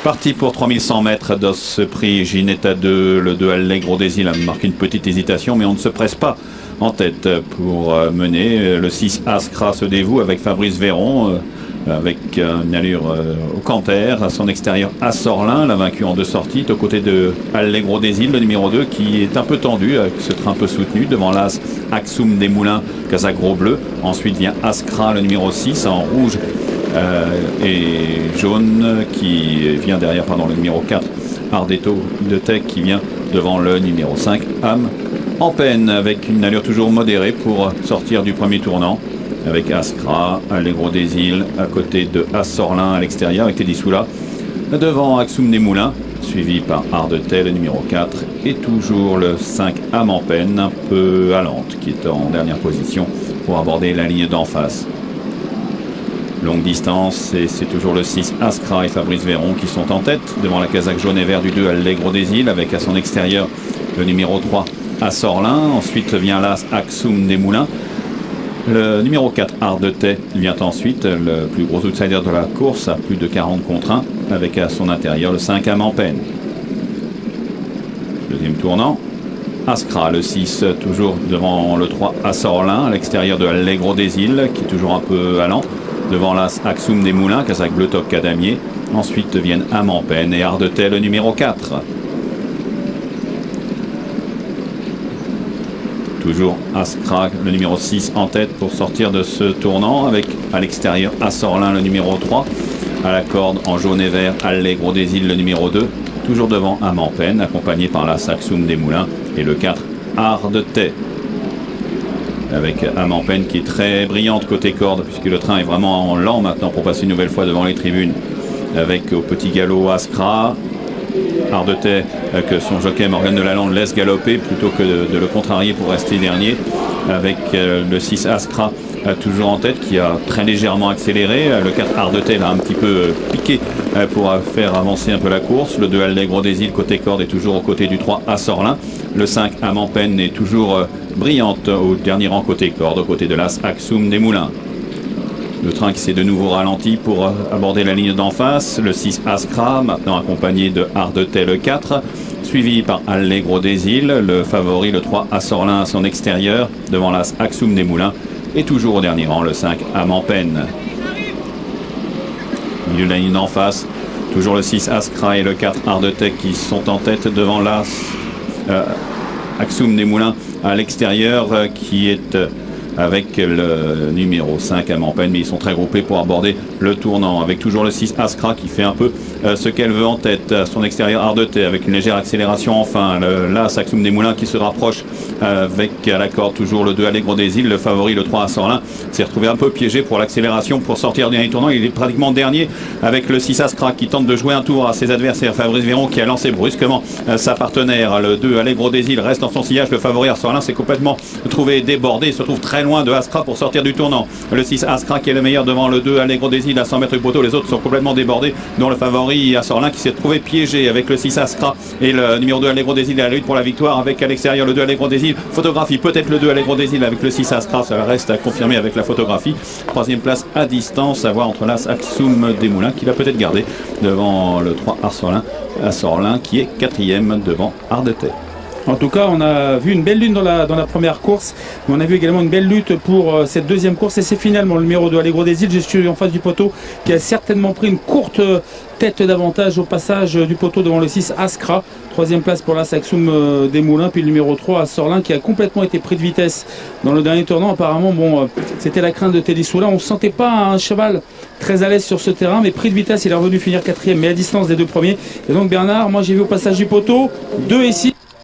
Parti pour 3100 mètres dans ce prix. Ginetta 2, le 2 Allegro des Îles a marqué une petite hésitation, mais on ne se presse pas en tête pour mener. Le 6 Askra se dévoue avec Fabrice Véron, avec une allure au canter. À son extérieur, Assorlin, la vaincue en 2 sorties, aux côtés de Allegro des Îles, le numéro 2, qui est un peu tendu, avec ce train un peu soutenu. Devant l'As, Axoum des Moulins, Casagros bleu. Ensuite vient Askra, le numéro 6, en rouge et jaune, qui vient derrière, le numéro 4, Ardetto de Tech, qui vient devant le numéro 5, Am en peine, avec une allure toujours modérée pour sortir du premier tournant, avec Askra, Allegro des Îles, à côté de Assorlin à l'extérieur, avec Teddy Soula, devant Axoum des Moulins, suivi par Ardetto, le numéro 4, et toujours le 5, Am en peine, un peu allante, qui est en dernière position pour aborder la ligne d'en face. Longue distance, et c'est toujours le 6 Askra et Fabrice Véron qui sont en tête devant la casaque jaune et vert du 2 Allegro des Îles, avec à son extérieur le numéro 3 Assorlin. Ensuite vient l'As Axoum des Moulins. Le numéro 4 Ardetto vient ensuite, le plus gros outsider de la course, à plus de 40 contre 1, avec à son intérieur le 5 Am en peine. Deuxième tournant, Askra, le 6, toujours devant le 3 Assorlin, à l'extérieur de Allegro des Îles, qui est toujours un peu allant. Devant l'As Axoum des Moulins, casaque bleu top cadamier. Ensuite viennent Am en peine et Ardetto, le numéro 4. Toujours Askra, le numéro 6, en tête pour sortir de ce tournant, avec à l'extérieur Assorlin, le numéro 3. À la corde en jaune et vert, Allegro des Îles, le numéro 2. Toujours devant Am en peine, accompagné par l'As Axoum des Moulins et le 4 Ardetto. Avec Am en peine qui est très brillante côté corde, puisque le train est vraiment en lent maintenant pour passer une nouvelle fois devant les tribunes. Avec au petit galop Askra, Ardetto que son jockey Morgan de Lalande laisse galoper plutôt que de le contrarier pour rester dernier. Avec le 6 Askra toujours en tête, qui a très légèrement accéléré. Le 4 Ardetto a un petit peu piqué pour faire avancer un peu la course. Le 2 Allegro des Îles côté corde est toujours aux côtés du 3 Assorlin. Le 5 Am en peine est toujours brillante au dernier rang côté corde, aux côtés de l'As Axoum des Moulins. Le train qui s'est de nouveau ralenti pour aborder la ligne d'en face. Le 6 Askra, maintenant accompagné de Ardetto, le 4, suivi par Allegro des Îles, le favori, le 3 Assorlin à son extérieur, devant l'As Axoum des Moulins, et toujours au dernier rang, le 5 Am en peine. Milieu de la ligne d'en face, toujours le 6 Askra et le 4 Ardetto qui sont en tête devant l'As Axoum des Moulins à l'extérieur, qui est avec le numéro 5 Am en peine, mais ils sont très groupés pour aborder le tournant, avec toujours le 6 Askra qui fait un peu ce qu'elle veut en tête. À son extérieur Ardetto avec une légère accélération enfin. L'As Axoum des Moulins qui se rapproche avec à la corde toujours le 2 Allegro des Îles, le favori le 3 Assorlin s'est retrouvé un peu piégé pour l'accélération pour sortir du dernier tournant. Il est pratiquement dernier avec le 6 Askra qui tente de jouer un tour à ses adversaires. Fabrice Véron qui a lancé brusquement sa partenaire. Le 2 Allegro des Îles reste en son sillage. Le favori Assorlin s'est complètement trouvé débordé, il se trouve très loin de Askra pour sortir du tournant. Le 6 Askra qui est le meilleur devant le 2 Allegro des Îles à 100 mètres du poteau. Les autres sont complètement débordés, dont le favori Assorlin qui s'est trouvé piégé avec le 6 Askra et le numéro 2 Allegro des Îles à la lutte pour la victoire, avec à l'extérieur le 2 Allegro des Îles. Photographie peut-être le 2 Allegro des Îles avec le 6 Askra, ça reste à confirmer avec la photographie. Troisième place à distance à voir entre l'As Axoum des Moulins qui l'a peut-être gardé devant le 3 Assorlin qui est quatrième devant Ardetto. En tout cas, on a vu une belle lune dans la première course, mais on a vu également une belle lutte pour cette deuxième course, et c'est finalement le numéro 2 Allegro des Îles, je suis en face du poteau, qui a certainement pris une courte tête d'avantage au passage du poteau devant le 6 Askra. Troisième place pour l'As Axoum des Moulins, puis le numéro 3 Assorlin qui a complètement été pris de vitesse dans le dernier tournant. Apparemment, c'était la crainte de Teddy Soula. On ne sentait pas un cheval très à l'aise sur ce terrain, mais pris de vitesse, il est revenu finir quatrième, mais à distance des deux premiers. Et donc Bernard, moi j'ai vu au passage du poteau 2 et 6.